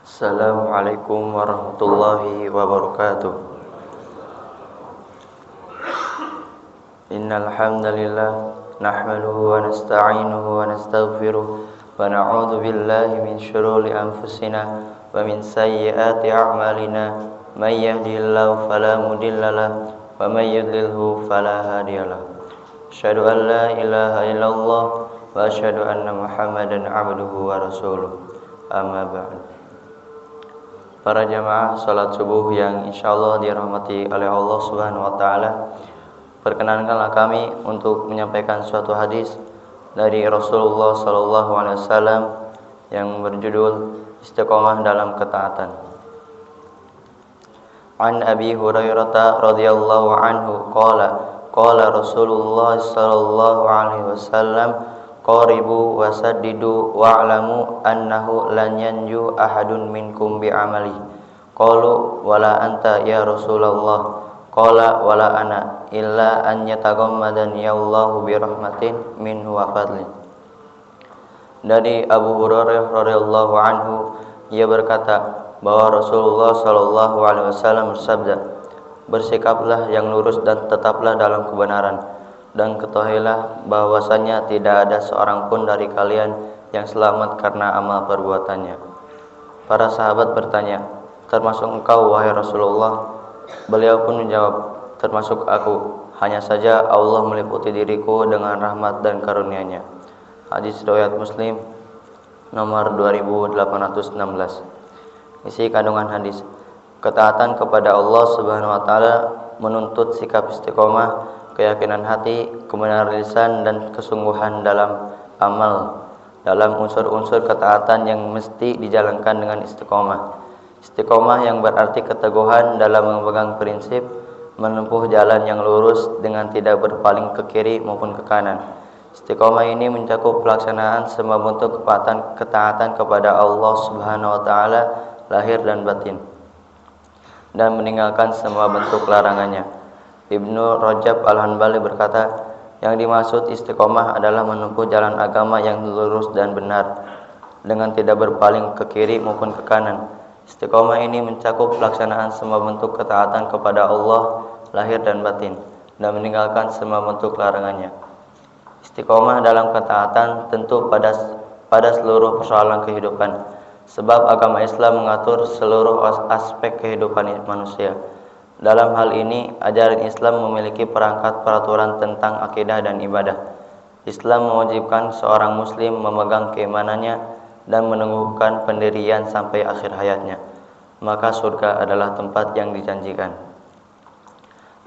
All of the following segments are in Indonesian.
Assalamualaikum warahmatullahi wabarakatuh. Innal hamdalillah nahmaduhu wa nasta'inuhu wa nastaghfiruh wa na'udzu billahi min shururi anfusina wa min sayyiati a'malina. May yahdihillahu fala mudhillalah wa may yudlilhu fala hadiyalah. Asyhadu an la ilaha illallah wa asyhadu anna Muhammadan 'abduhu wa rasuluh. Amma ba'du. Para jamaah salat subuh yang insyaallah dirahmati oleh Allah Subhanahu wa taala, perkenankanlah kami untuk menyampaikan suatu hadis dari Rasulullah sallallahu alaihi wasallam yang berjudul Istiqomah dalam Ketaatan. An Abi Hurairah radhiyallahu anhu qala Rasulullah sallallahu alaihi wasallam qaribu wasaddidu wa'lamu annahu lan yanju ahadun minkum bi'amali. Qalu wala anta ya Rasulullah. Qala wala ana illa an yataghammadani Allahu bi rahmatin minhu wa fadlin. Dari Abu Hurairah radhiyallahu anhu, ia berkata bahwa Rasulullah sallallahu alaihi wasallam bersabda, bersikaplah yang lurus dan tetaplah dalam kebenaran. Dan ketahuilah bahwasannya tidak ada seorang pun dari kalian yang selamat karena amal perbuatannya. Para sahabat bertanya, termasuk engkau wahai Rasulullah? Beliau pun menjawab, termasuk aku. Hanya saja Allah meliputi diriku dengan rahmat dan karunia-Nya. Hadis riwayat Muslim nomor 2816. Isi kandungan hadis: ketaatan kepada Allah Subhanahu wa taala menuntut sikap istiqomah, keyakinan hati, kebenaran lisan, dan kesungguhan dalam amal. Dalam unsur-unsur ketaatan yang mesti dijalankan dengan istiqomah. Istiqomah yang berarti keteguhan dalam memegang prinsip, menempuh jalan yang lurus dengan tidak berpaling ke kiri maupun ke kanan. Istiqomah ini mencakup pelaksanaan semua bentuk ketaatan kepada Allah Subhanahu wa taala lahir dan batin, dan meninggalkan semua bentuk larangannya. Ibnu Rajab Al-Hanbali berkata, yang dimaksud istiqomah adalah menempuh jalan agama yang lurus dan benar dengan tidak berpaling ke kiri maupun ke kanan. Istiqomah ini mencakup pelaksanaan semua bentuk ketaatan kepada Allah lahir dan batin dan meninggalkan semua bentuk larangannya. Istiqomah dalam ketaatan tentu pada seluruh persoalan kehidupan, sebab agama Islam mengatur seluruh aspek kehidupan manusia. Dalam hal ini, ajaran Islam memiliki perangkat peraturan tentang akidah dan ibadah. Islam mewajibkan seorang muslim memegang keimanannya dan meneguhkan pendirian sampai akhir hayatnya. Maka surga adalah tempat yang dijanjikan.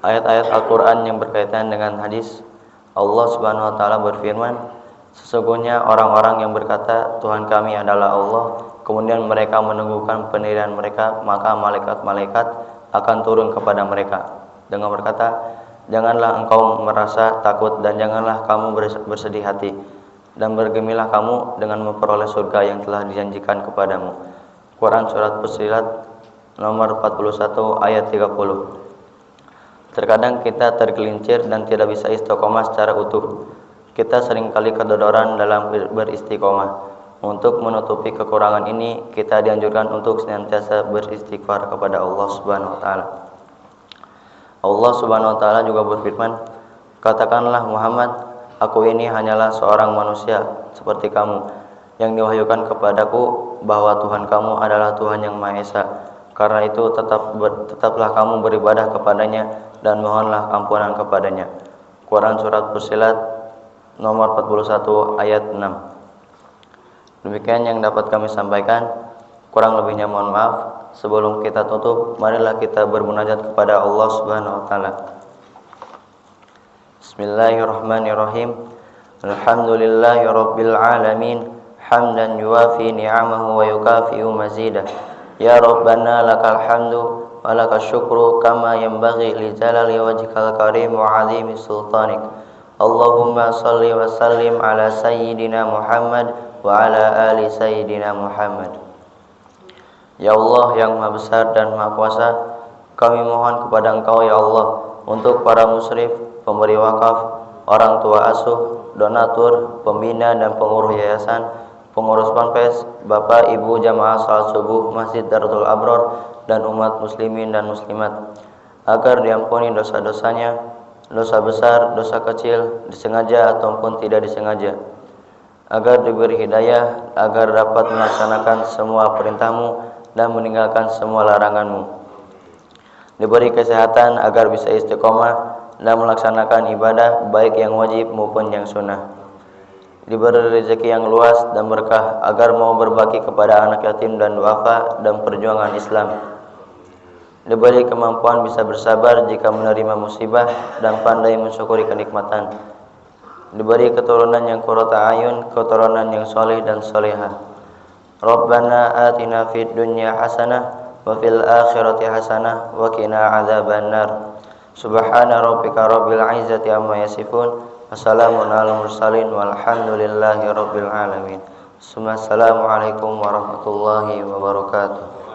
Ayat-ayat Al-Quran yang berkaitan dengan hadis, Allah Subhanahu wa taala berfirman, sesungguhnya orang-orang yang berkata Tuhan kami adalah Allah, kemudian mereka meneguhkan pendirian mereka, maka malaikat-malaikat akan turun kepada mereka dengan berkata, janganlah engkau merasa takut dan janganlah kamu bersedih hati, dan bergembiralah kamu dengan memperoleh surga yang telah dijanjikan kepadamu. Quran Surat Fussilat nomor 41 ayat 30. Terkadang kita tergelincir dan tidak bisa istiqomah secara utuh. Kita seringkali kedodoran dalam beristiqomah. Untuk menutupi kekurangan ini, kita dianjurkan untuk senantiasa beristighfar kepada Allah Subhanahu wa taala. Allah Subhanahu wa taala juga berfirman, katakanlah Muhammad, aku ini hanyalah seorang manusia seperti kamu, yang diwahyukan kepadaku bahwa Tuhan kamu adalah Tuhan yang Maha Esa. Karena itu tetaplah kamu beribadah kepadanya dan mohonlah ampunan kepadanya. Quran Surat Fussilat nomor 41 ayat 6. Demikian yang dapat kami sampaikan, kurang lebihnya mohon maaf. Sebelum kita tutup, marilah kita bermunajat kepada Allah Subhanahu wa taala. Bismillahirrahmanirrahim. Alhamdulillahirabbil alamin, hamdan yuwafi ni'amahu wa yukafi'u mazidah. Ya Rabbana lakal hamdu wa lakal syukru kama yanbaghi li jalali wajhikal karim wa 'azimi sultanik. Allahumma shalli wa sallim ala sayyidina Muhammad wa ala ali sayyidina Muhammad. Ya Allah yang Maha Besar dan Maha Kuasa, kami mohon kepada Engkau ya Allah untuk para musyrif, pemberi wakaf, orang tua asuh, donatur, pembina dan pengurus yayasan, pengurus ponpes, Bapak Ibu jamaah salat subuh Masjid Darul Abror dan umat muslimin dan muslimat, agar diampuni dosa-dosanya, dosa besar, dosa kecil, disengaja ataupun tidak disengaja, agar diberi hidayah, agar dapat melaksanakan semua perintahmu dan meninggalkan semua laranganmu, diberi kesehatan agar bisa istiqomah dan melaksanakan ibadah baik yang wajib maupun yang sunnah, diberi rezeki yang luas dan berkah agar mau berbakti kepada anak yatim dan duafa dan perjuangan Islam, diberi kemampuan bisa bersabar jika menerima musibah dan pandai mensyukuri kenikmatan, diberi keturunan yang qurrata ayun, keturunan yang soleh dan solehah. Rabbana atina fid dunya hasanah wa fil akhirati hasanah wa qina adzabannar. Subhana rabbika rabbil izzati amma yasifun. Wassalamun alal mursalin walhamdulillahi rabbil alamin. Assalamualaikum warahmatullahi wabarakatuh.